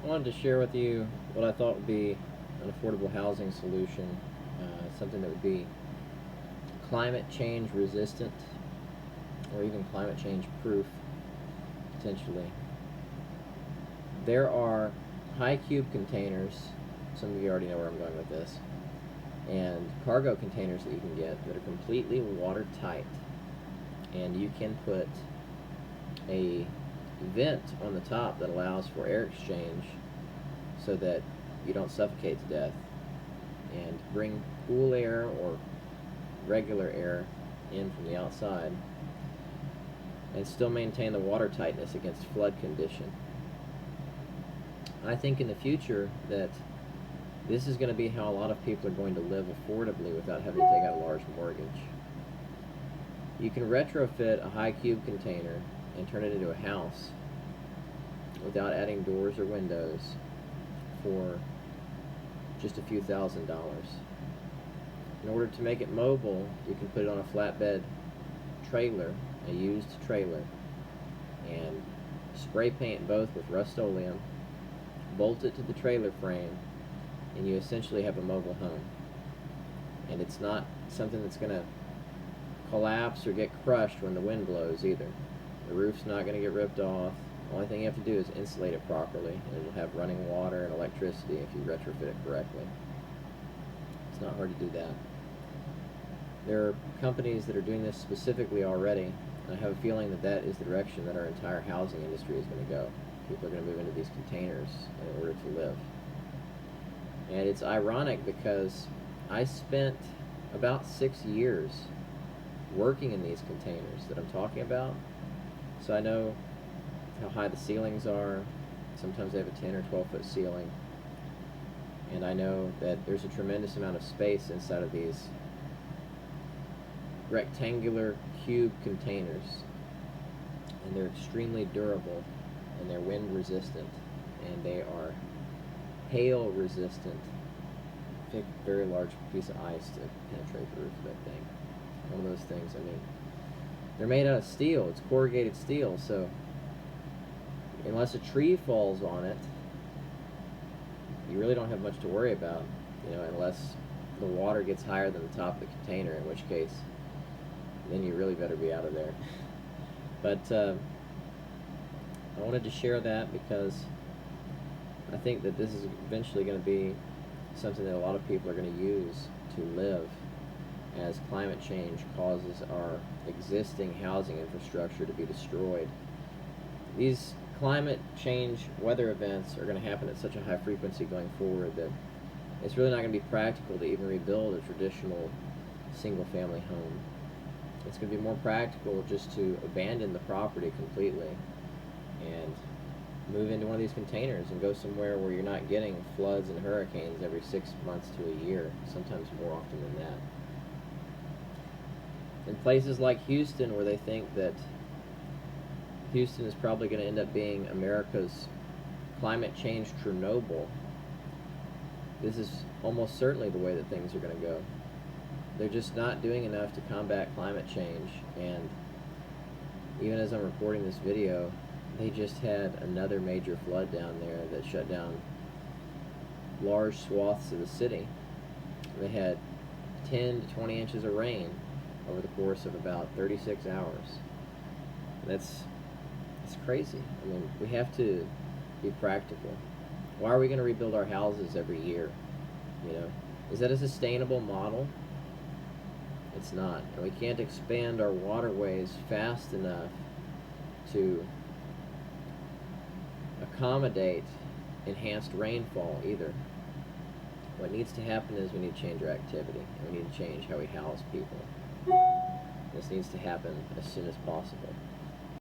I wanted to share with you what I thought would be an affordable housing solution, something that would be climate change resistant or even climate change proof, potentially. There are high cube containers, some of you already know where I'm going with this, and cargo containers that you can get that are completely watertight, and you can put a vent on the top that allows for air exchange so that you don't suffocate to death, and bring cool air or regular air in from the outside and still maintain the water tightness against flood condition. I think in the future that this is going to be how a lot of people are going to live affordably without having to take out a large mortgage. You can retrofit a high cube container and turn it into a house without adding doors or windows for just a few $1,000s. In order to make it mobile, you can put it on a flatbed trailer, a used trailer, and spray paint both with Rust-Oleum, bolt it to the trailer frame, and you essentially have a mobile home. And it's not something that's going to collapse or get crushed when the wind blows either. The roof's not going to get ripped off. The only thing you have to do is insulate it properly, and it'll have running water and electricity if you retrofit it correctly. It's not hard to do that. There are companies that are doing this specifically already, and I have a feeling that that is the direction that our entire housing industry is going to go. People are going to move into these containers in order to live. And it's ironic because I spent about 6 years working in these containers that I'm talking about, so I know how high the ceilings are. Sometimes they have a 10 or 12 foot ceiling, and I know that there's a tremendous amount of space inside of these rectangular cube containers, and they're extremely durable, and they're wind resistant, and they are hail resistant. Take a very large piece of ice to penetrate the roof of that thing. One of those things, I mean, they're made out of steel. It's corrugated steel, so unless a tree falls on it, you really don't have much to worry about, unless the water gets higher than the top of the container, in which case then you really better be out of there. But I wanted to share that because I think that this is eventually going to be something that a lot of people are going to use to live as climate change causes our existing housing infrastructure to be destroyed. These climate change weather events are going to happen at such a high frequency going forward that it's really not going to be practical to even rebuild a traditional single-family home. It's going to be more practical just to abandon the property completely and move into one of these containers and go somewhere where you're not getting floods and hurricanes every 6 months to a year, sometimes more often than that. In places like Houston, where they think that Houston is probably going to end up being America's climate change Chernobyl, this is almost certainly the way that things are going to go. They're just not doing enough to combat climate change, and even as I'm recording this video, they just had another major flood down there that shut down large swaths of the city. They had 10 to 20 inches of rain over the course of about 36 hours. It's crazy. I mean, we have to be practical. Why are we going to rebuild our houses every year? Is that a sustainable model? It's not. And we can't expand our waterways fast enough to accommodate enhanced rainfall either. What needs to happen is we need to change our activity, and we need to change how we house people. This needs to happen as soon as possible.